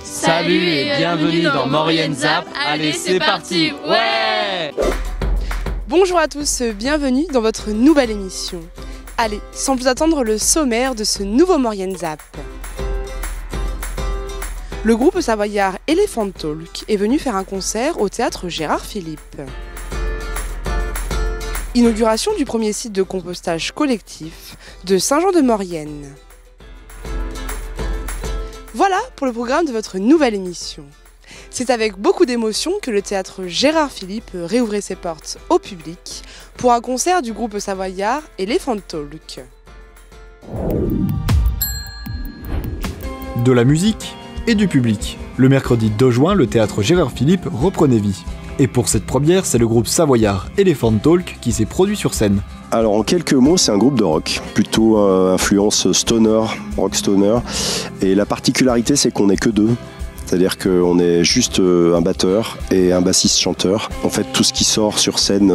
Salut et bienvenue dans Maurienne Zap. Allez, c'est parti. Ouais! Bonjour à tous, bienvenue dans votre nouvelle émission. Allez, sans plus attendre, le sommaire de ce nouveau Maurienne Zap. Le groupe savoyard Elephant Talk est venu faire un concert au théâtre Gérard Philippe. Inauguration du premier site de compostage collectif de Saint-Jean-de-Maurienne. Voilà pour le programme de votre nouvelle émission. C'est avec beaucoup d'émotion que le théâtre Gérard Philippe réouvrait ses portes au public pour un concert du groupe savoyard Elephant Talk. De la musique et du public. Le mercredi 2 juin, le théâtre Gérard Philippe reprenait vie. Et pour cette première, c'est le groupe savoyard Elephant Talk qui s'est produit sur scène. Alors en quelques mots, c'est un groupe de rock, plutôt influence stoner, rock stoner. Et la particularité, c'est qu'on n'est que deux. C'est-à-dire qu'on est juste un batteur et un bassiste-chanteur. En fait, tout ce qui sort sur scène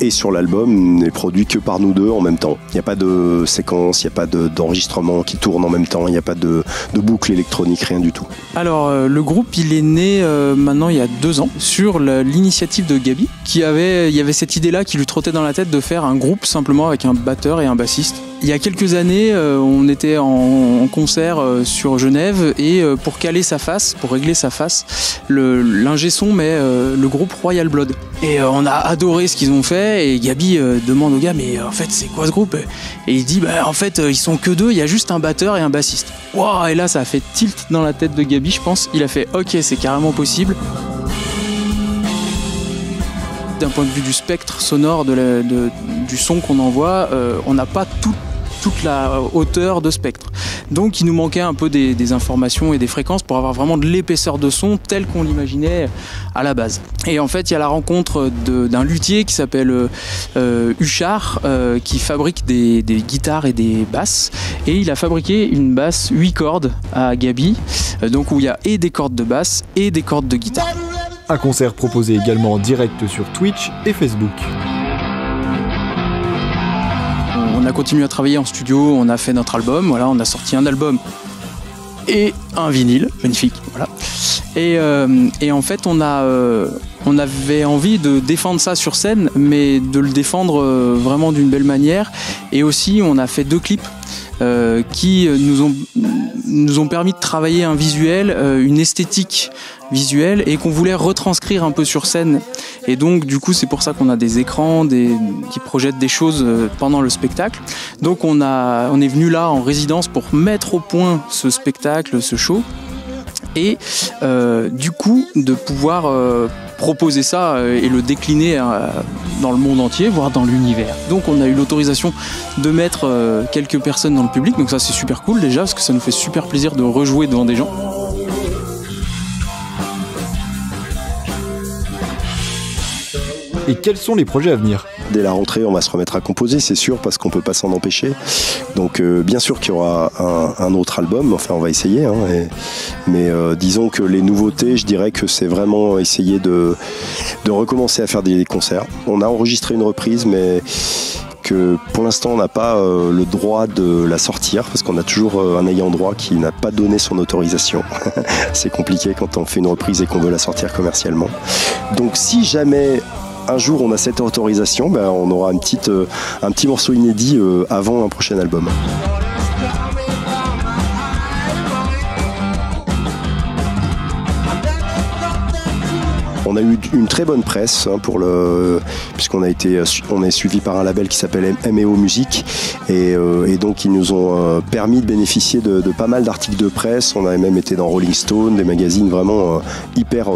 et sur l'album n'est produit que par nous deux en même temps. Il n'y a pas de séquence, il n'y a pas d'enregistrement qui tourne en même temps, il n'y a pas de boucle électronique, rien du tout. Alors le groupe il est né maintenant il y a 2 ans sur l'initiative de Gabi il y avait cette idée là qui lui trottait dans la tête de faire un groupe simplement avec un batteur et un bassiste. Il y a quelques années on était en concert sur Genève et pour caler sa face, pour régler sa face, l'ingé son met le groupe Royal Blood. Et on a adoré ce qu'ils ont fait et Gabi demande au gars mais en fait c'est quoi ce groupe? Et il dit en fait ils sont que 2, il y a juste un batteur et un bassiste. Wow, et là ça a fait tilt dans la tête de Gabi je pense, il a fait ok c'est carrément possible. D'un point de vue du spectre sonore du son qu'on envoie, on n'a pas toute la hauteur de spectre. Donc il nous manquait un peu des informations et des fréquences pour avoir vraiment de l'épaisseur de son telle qu'on l'imaginait à la base. Et en fait il y a la rencontre d'un luthier qui s'appelle Huchard qui fabrique des guitares et des basses et il a fabriqué une basse 8 cordes à Gabi donc où il y a et des cordes de basse et des cordes de guitare. Un concert proposé également en direct sur Twitch et Facebook. On a continué à travailler en studio, on a fait notre album, voilà, on a sorti un album et un vinyle, magnifique, voilà. Et en fait, on avait envie de défendre ça sur scène, mais de le défendre vraiment d'une belle manière. Et aussi, on a fait 2 clips qui nous ont permis de travailler un visuel, une esthétique visuelle et qu'on voulait retranscrire un peu sur scène. Et donc du coup c'est pour ça qu'on a des écrans qui projettent des choses pendant le spectacle. Donc on est venu là en résidence pour mettre au point ce spectacle, ce show. Et du coup de pouvoir proposer ça et le décliner dans le monde entier, voire dans l'univers. Donc on a eu l'autorisation de mettre quelques personnes dans le public, donc ça c'est super cool déjà, parce que ça nous fait super plaisir de rejouer devant des gens. Et quels sont les projets à venir? Dès la rentrée, on va se remettre à composer, c'est sûr, parce qu'on peut pas s'en empêcher. Donc bien sûr qu'il y aura un autre album, enfin on va essayer. Mais disons que les nouveautés, je dirais que c'est vraiment essayer de recommencer à faire des concerts. On a enregistré une reprise, mais que pour l'instant on n'a pas le droit de la sortir, parce qu'on a toujours un ayant droit qui n'a pas donné son autorisation. C'est compliqué quand on fait une reprise et qu'on veut la sortir commercialement. Donc si jamais un jour on a cette autorisation, on aura un petit morceau inédit avant un prochain album. On a eu une très bonne presse puisqu'on est suivi par un label qui s'appelle M&O Music et donc ils nous ont permis de bénéficier de pas mal d'articles de presse. On a même été dans Rolling Stone, des magazines vraiment hyper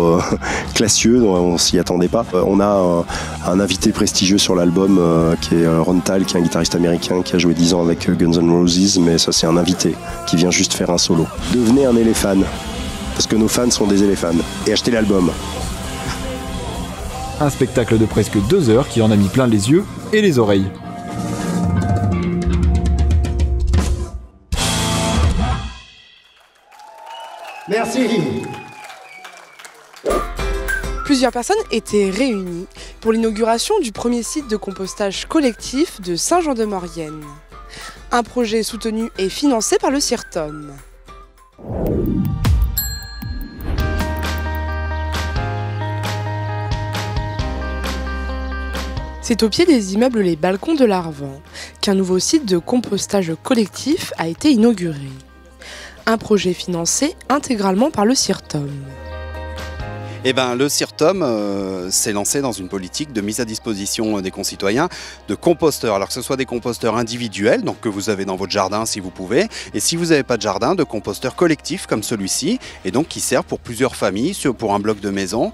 classieux, on s'y attendait pas. On a un invité prestigieux sur l'album qui est Ron Thal, qui est un guitariste américain qui a joué 10 ans avec Guns N' Roses, mais ça c'est un invité qui vient juste faire un solo. Devenez un éléphant, parce que nos fans sont des éléphants, et achetez l'album. Un spectacle de presque 2 heures qui en a mis plein les yeux et les oreilles. Merci. Plusieurs personnes étaient réunies pour l'inauguration du premier site de compostage collectif de Saint-Jean-de-Maurienne. Un projet soutenu et financé par le CIRTOM. C'est au pied des immeubles Les Balcons de l'Arvan qu'un nouveau site de compostage collectif a été inauguré. Un projet financé intégralement par le CIRTOM. Eh ben, le CIRTOM s'est lancé dans une politique de mise à disposition des concitoyens de composteurs. Alors que ce soit des composteurs individuels, donc que vous avez dans votre jardin si vous pouvez, et si vous n'avez pas de jardin, de composteurs collectifs comme celui-ci, et donc qui servent pour plusieurs familles, pour un bloc de maison.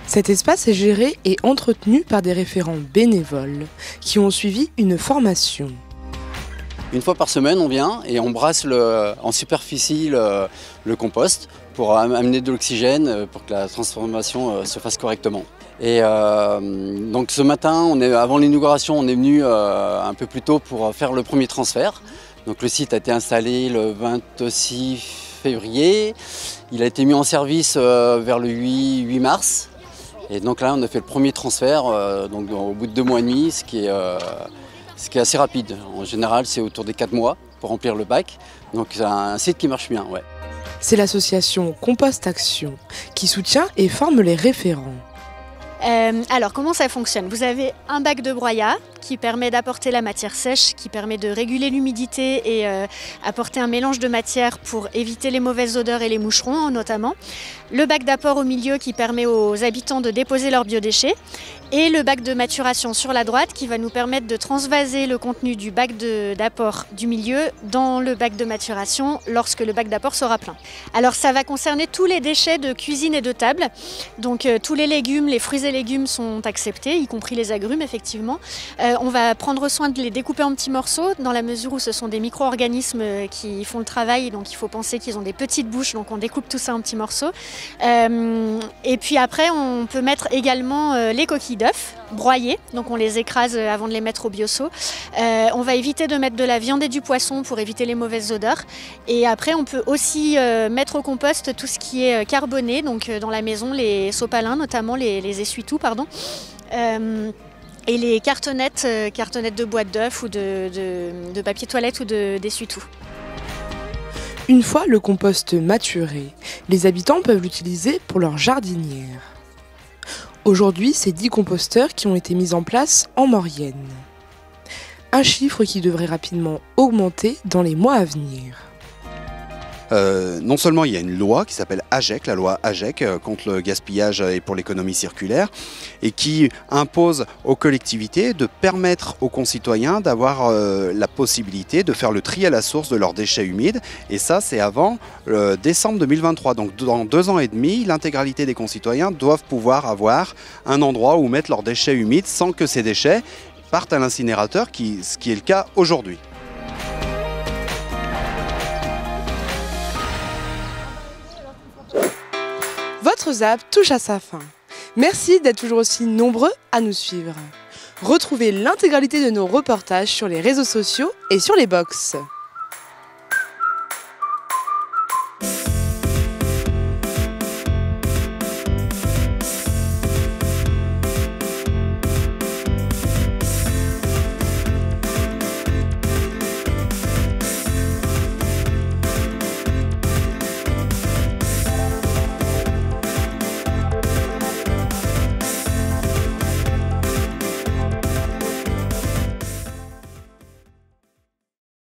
Cet espace est géré et entretenu par des référents bénévoles qui ont suivi une formation. Une fois par semaine, on vient et on brasse en superficie le compost pour amener de l'oxygène pour que la transformation se fasse correctement. Et donc ce matin, avant l'inauguration, on est venu un peu plus tôt pour faire le premier transfert. Donc le site a été installé le 26 février. Il a été mis en service vers le 8 mars. Et donc là, on a fait le premier transfert donc au bout de 2 mois et demi, ce qui est assez rapide. En général, c'est autour des 4 mois pour remplir le bac. Donc c'est un site qui marche bien, ouais. C'est l'association Compost Action qui soutient et forme les référents. Alors comment ça fonctionne? Vous avez un bac de broyat qui permet d'apporter la matière sèche, qui permet de réguler l'humidité et apporter un mélange de matière pour éviter les mauvaises odeurs et les moucherons notamment. Le bac d'apport au milieu qui permet aux habitants de déposer leurs biodéchets. Et le bac de maturation sur la droite qui va nous permettre de transvaser le contenu du bac d'apport du milieu dans le bac de maturation lorsque le bac d'apport sera plein. Alors ça va concerner tous les déchets de cuisine et de table. Donc tous les légumes, les fruits et légumes sont acceptés, y compris les agrumes effectivement. On va prendre soin de les découper en petits morceaux dans la mesure où ce sont des micro-organismes qui font le travail. Donc il faut penser qu'ils ont des petites bouches, donc on découpe tout ça en petits morceaux. Et puis après on peut mettre également les coquilles d'œufs broyés, donc on les écrase avant de les mettre au bioseau. On va éviter de mettre de la viande et du poisson pour éviter les mauvaises odeurs. Et après on peut aussi mettre au compost tout ce qui est carboné, donc dans la maison les sopalins notamment, les essuie-tout pardon. Et les cartonnettes de boîtes d'œufs ou de papier toilette ou d'essuie-tout. Une fois le compost maturé, les habitants peuvent l'utiliser pour leur jardinière. Aujourd'hui, c'est 10 composteurs qui ont été mis en place en Maurienne. Un chiffre qui devrait rapidement augmenter dans les mois à venir. Non seulement il y a une loi qui s'appelle AGEC, la loi AGEC contre le gaspillage et pour l'économie circulaire, et qui impose aux collectivités de permettre aux concitoyens d'avoir la possibilité de faire le tri à la source de leurs déchets humides. Et ça, c'est avant décembre 2023. Donc dans 2 ans et demi, l'intégralité des concitoyens doivent pouvoir avoir un endroit où mettre leurs déchets humides sans que ces déchets partent à l'incinérateur, ce qui est le cas aujourd'hui. Votre ZAP touche à sa fin. Merci d'être toujours aussi nombreux à nous suivre. Retrouvez l'intégralité de nos reportages sur les réseaux sociaux et sur les box.